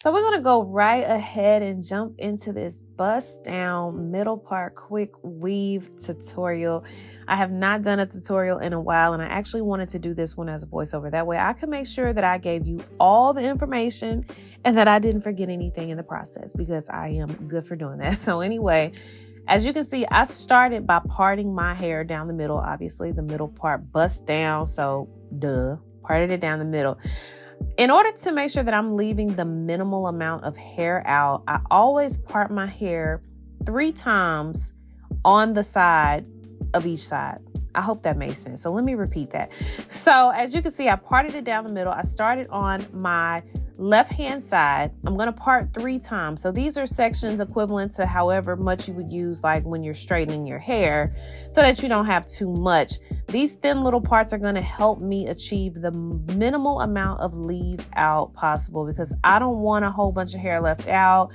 So we're going to go right ahead and jump into this bust down middle part quick weave tutorial. I have not done a tutorial in a while, and I actually wanted to do this one as a voiceover. That way I can make sure that I gave you all the information and that I didn't forget anything in the process, because I am good for doing that. So anyway, as you can see, I started by parting my hair down the middle. Obviously the middle part bust down, so parted it down the middle. In order to make sure that I'm leaving the minimal amount of hair out, I always part my hair 3 times on the side of each side. I hope that makes sense. So let me repeat that. So as you can see, I parted it down the middle. I started on my left-hand side. I'm going to part 3 times. So these are sections equivalent to however much you would use like when you're straightening your hair, so that you don't have too much. These thin little parts are going to help me achieve the minimal amount of leave out possible, because I don't want a whole bunch of hair left out.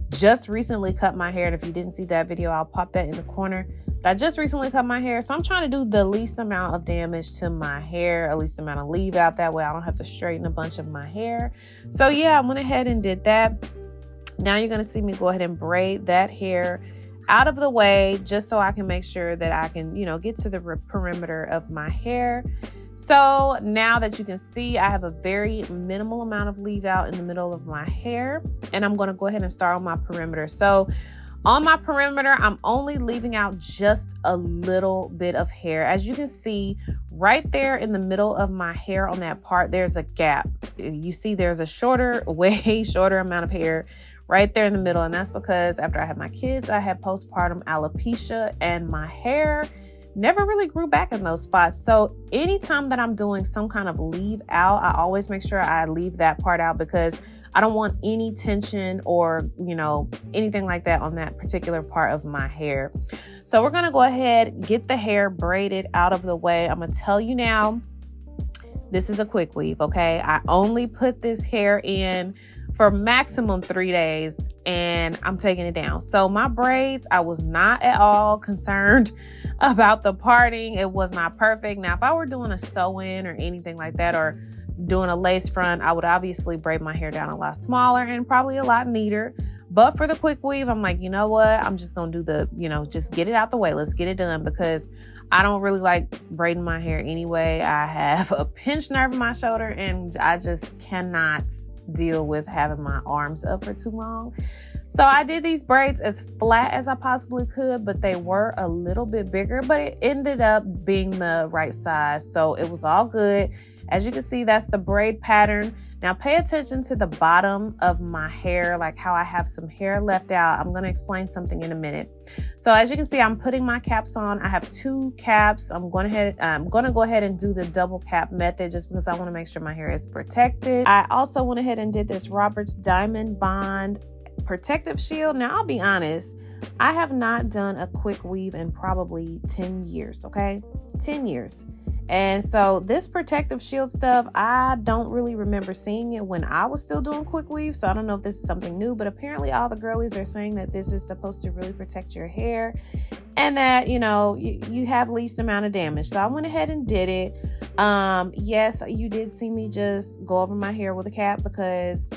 Just recently cut my hair, and if you didn't see that video, I'll pop that in the corner. But I just recently cut my hair, so I'm trying to do the least amount of damage to my hair, at least amount of leave out. That way I don't have to straighten a bunch of my hair. So yeah, I went ahead and did that. Now you're going to see me go ahead and braid that hair out of the way, just so I can make sure that I can, get to the perimeter of my hair. So now that you can see, I have a very minimal amount of leave out in the middle of my hair, and I'm going to go ahead and start on my perimeter. So on my perimeter, I'm only leaving out just a little bit of hair. As you can see, right there in the middle of my hair on that part, there's a gap. You see there's a way shorter amount of hair right there in the middle. And that's because after I had my kids, I had postpartum alopecia, and my hair never really grew back in those spots. So anytime that I'm doing some kind of leave out, I always make sure I leave that part out, because I don't want any tension or, anything like that on that particular part of my hair. So we're going to go ahead, get the hair braided out of the way. I'm going to tell you now, this is a quick weave, okay? I only put this hair in for maximum 3 days, and I'm taking it down. So my braids, I was not at all concerned about the parting. It was not perfect. Now, if I were doing a sew-in or anything like that, or doing a lace front, I would obviously braid my hair down a lot smaller and probably a lot neater. But for the quick weave, I'm like, you know what? I'm just going to do just get it out the way. Let's get it done, because I don't really like braiding my hair anyway. I have a pinched nerve in my shoulder, and I just cannot deal with having my arms up for too long. So I did these braids as flat as I possibly could, but they were a little bit bigger, but it ended up being the right size. So it was all good. As you can see, that's the braid pattern. Now pay attention to the bottom of my hair, like how I have some hair left out. I'm going to explain something in a minute. So as you can see, I'm putting my caps on. I have 2 caps. I'm going to go ahead and do the double cap method, just because I want to make sure my hair is protected. I also went ahead and did this Robert's Diamond Bond protective shield. Now I'll be honest, I have not done a quick weave in probably 10 years, okay? 10 years. And so this protective shield stuff, I don't really remember seeing it when I was still doing quick weave. So I don't know if this is something new, but apparently all the girlies are saying that this is supposed to really protect your hair, and that, you have least amount of damage. So I went ahead and did it. Yes, you did see me just go over my hair with a cap, because,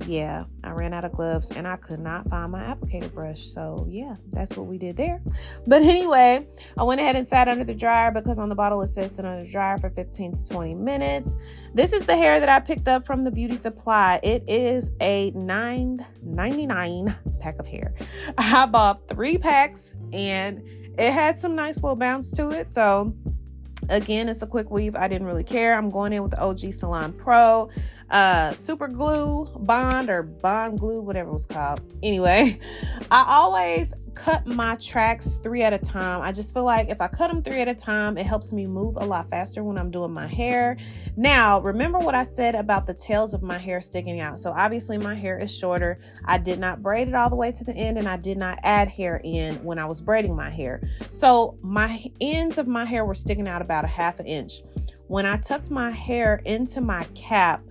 yeah, I ran out of gloves and I could not find my applicator brush. So yeah, that's what we did there. But anyway, I went ahead and sat under the dryer, because on the bottle it says sit under the dryer for 15 to 20 minutes. This is the hair that I picked up from the beauty supply. It is a $9.99 pack of hair. I bought 3 packs, and it had some nice little bounce to it. So again, it's a quick weave. I didn't really care. I'm going in with the OG Salon Pro super glue bond, or bond glue, whatever it was called. Anyway, I always cut my tracks 3 at a time. I just feel like if I cut them 3 at a time, it helps me move a lot faster when I'm doing my hair. Now, remember what I said about the tails of my hair sticking out. So obviously my hair is shorter. I did not braid it all the way to the end, and I did not add hair in when I was braiding my hair. So my ends of my hair were sticking out about 1/2 inch. When I tucked my hair into my cap,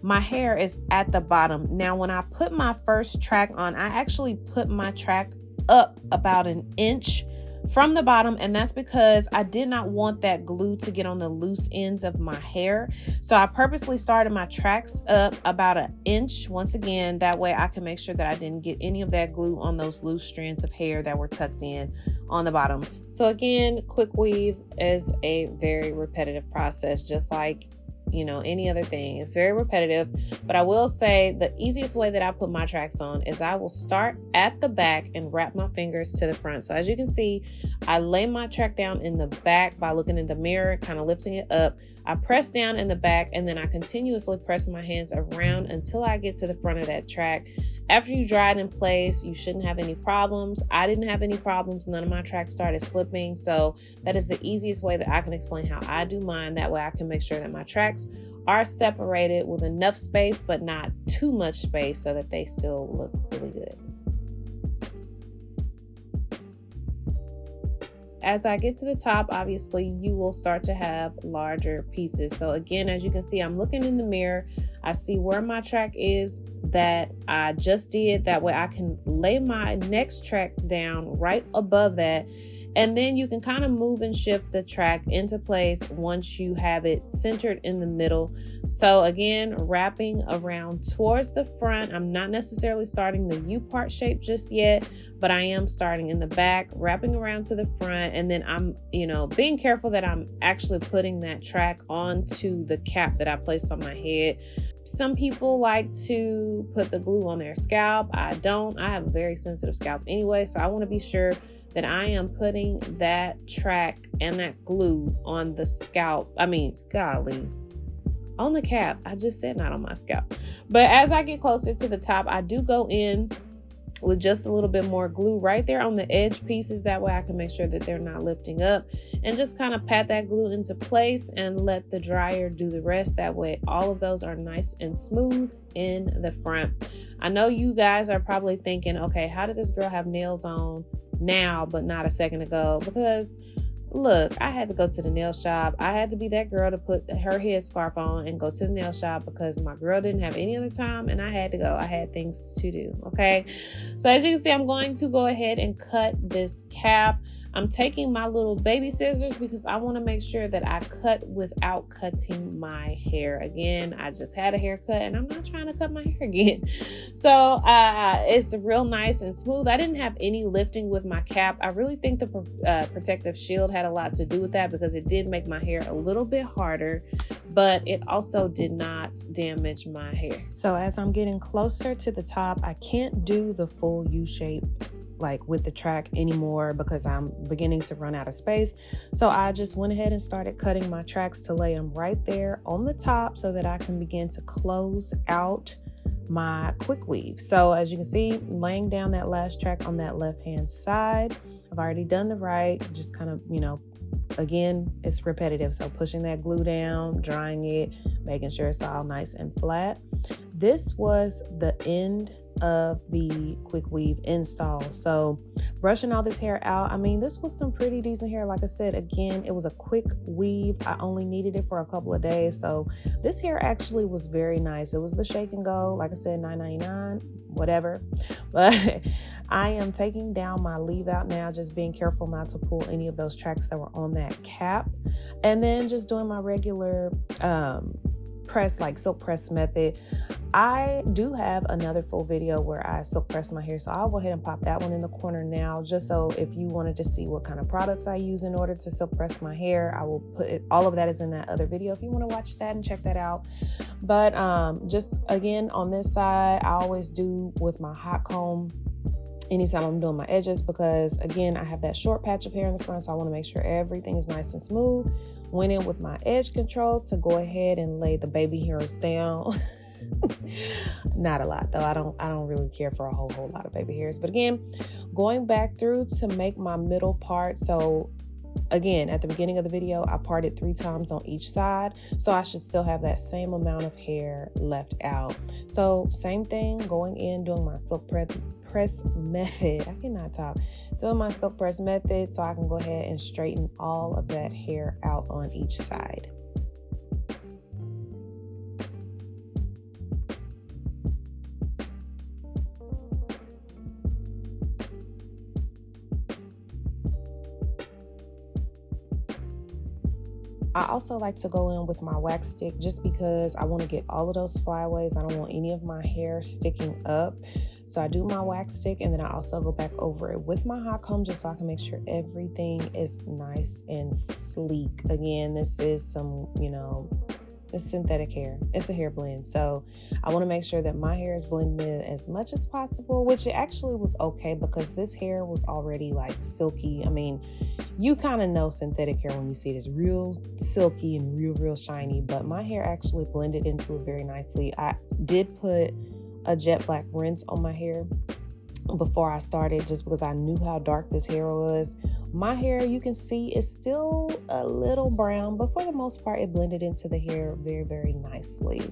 my hair is at the bottom. Now, when I put my first track on, I actually put my track up about 1 inch from the bottom, and that's because I did not want that glue to get on the loose ends of my hair. So I purposely started my tracks up about 1 inch once again, that way I can make sure that I didn't get any of that glue on those loose strands of hair that were tucked in on the bottom. So again, quick weave is a very repetitive process, just like any other thing. It's very repetitive, but I will say the easiest way that I put my tracks on is I will start at the back and wrap my fingers to the front. So as you can see, I lay my track down in the back by looking in the mirror, kind of lifting it up. I press down in the back, and then I continuously press my hands around until I get to the front of that track. After you dry it in place, you shouldn't have any problems. I didn't have any problems. None of my tracks started slipping. So that is the easiest way that I can explain how I do mine. That way I can make sure that my tracks are separated with enough space, but not too much space, so that they still look really good. As I get to the top, obviously you will start to have larger pieces. So again, as you can see, I'm looking in the mirror. I see where my track is that I just did. That way I can lay my next track down right above that. And then you can kind of move and shift the track into place once you have it centered in the middle. So again, wrapping around towards the front. I'm not necessarily starting the U part shape just yet, but I am starting in the back, wrapping around to the front. And then I'm, being careful that I'm actually putting that track onto the cap that I placed on my head. Some people like to put the glue on their scalp. I don't. I have a very sensitive scalp anyway, so I want to be sure that I am putting that track and that glue on the scalp. On the cap. I just said not on my scalp. But as I get closer to the top, I do go in with just a little bit more glue right there on the edge pieces. That way I can make sure that they're not lifting up, and just kind of pat that glue into place and let the dryer do the rest. That way all of those are nice and smooth in the front. I know you guys are probably thinking, okay, how did this girl have nails on now but not a second ago? Because look, I had to go to the nail shop. I had to be that girl to put her headscarf on and go to the nail shop because my girl didn't have any other time, and I had to go. I had things to do, okay? So as you can see, I'm going to go ahead and cut this cap. I'm taking my little baby scissors because I want to make sure that I cut without cutting my hair. Again, I just had a haircut and I'm not trying to cut my hair again. So it's real nice and smooth. I didn't have any lifting with my cap. I really think the protective shield had a lot to do with that, because it did make my hair a little bit harder, but it also did not damage my hair. So as I'm getting closer to the top, I can't do the full U shape like with the track anymore because I'm beginning to run out of space. So I just went ahead and started cutting my tracks to lay them right there on the top so that I can begin to close out my quick weave. So as you can see, laying down that last track on that left hand side. I've already done the right, just kind of, again, it's repetitive. So pushing that glue down, drying it, making sure it's all nice and flat. This was the end of the quick weave install. So brushing all this hair out, this was some pretty decent hair. Like I said, again, it was a quick weave. I only needed it for a couple of days. So this hair actually was very nice. It was the shake and go, like I said, $9.99, whatever. But I am taking down my leave out now, just being careful not to pull any of those tracks that were on that cap. And then just doing my regular press, like silk press method. I do have another full video where I silk press my hair, so I'll go ahead and pop that one in the corner now, just so if you wanted to see what kind of products I use in order to silk press my hair, I will put it, all of that is in that other video if you want to watch that and check that out. But just again, on this side, I always do with my hot comb anytime I'm doing my edges, because again, I have that short patch of hair in the front, so I want to make sure everything is nice and smooth. Went in with my edge control to go ahead and lay the baby hairs down. Not a lot though. I don't really care for a whole lot of baby hairs. But again, going back through to make my middle part. So again, at the beginning of the video, I parted 3 times on each side. So I should still have that same amount of hair left out. So same thing, going in, doing my silk press method. I cannot talk. Doing my silk press method so I can go ahead and straighten all of that hair out on each side. I also like to go in with my wax stick just because I want to get all of those flyaways. I don't want any of my hair sticking up. So I do my wax stick, and then I also go back over it with my hot comb just so I can make sure everything is nice and sleek. Again, this is some, it's synthetic hair. It's a hair blend. So I want to make sure that my hair is blended in as much as possible, which it actually was okay because this hair was already like silky. I mean, you kind of know synthetic hair when you see it. It's real silky and real shiny, but my hair actually blended into it very nicely. I did put a jet black rinse on my hair before I started just because I knew how dark this hair was. My hair, you can see, is still a little brown, but for the most part, it blended into the hair very nicely.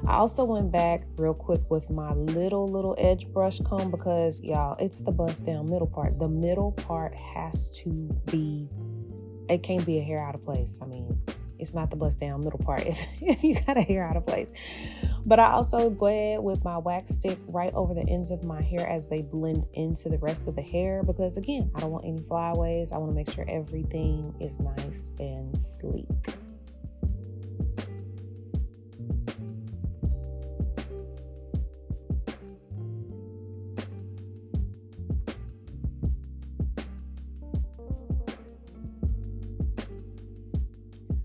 I also went back real quick with my little edge brush comb because, y'all, it's the bust down middle part. The middle part has to be, it can't be a hair out of place. I mean, it's not the bust down middle part if you got a hair out of place. But I also go ahead with my wax stick right over the ends of my hair as they blend into the rest of the hair because, again, I don't want any flyaways. I want to make sure everything is nice and sleek.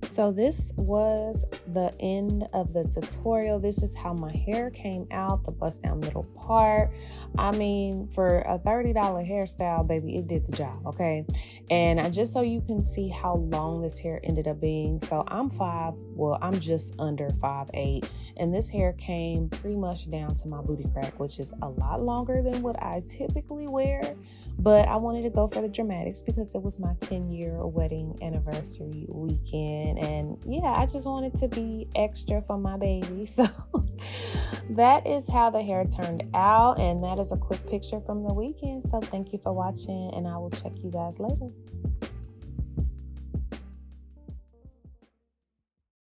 So this was the end of the tutorial. This is how my hair came out, the bust down middle part. I mean, for a $30 hairstyle, baby, it did the job, okay? And just so you can see how long this hair ended up being. So I'm just under 5'8", and this hair came pretty much down to my booty crack, which is a lot longer than what I typically wear. But I wanted to go for the dramatics because it was my 10-year wedding anniversary weekend. And yeah, I just wanted to be extra for my baby. So that is how the hair turned out. And that is a quick picture from the weekend. So thank you for watching, and I will check you guys later.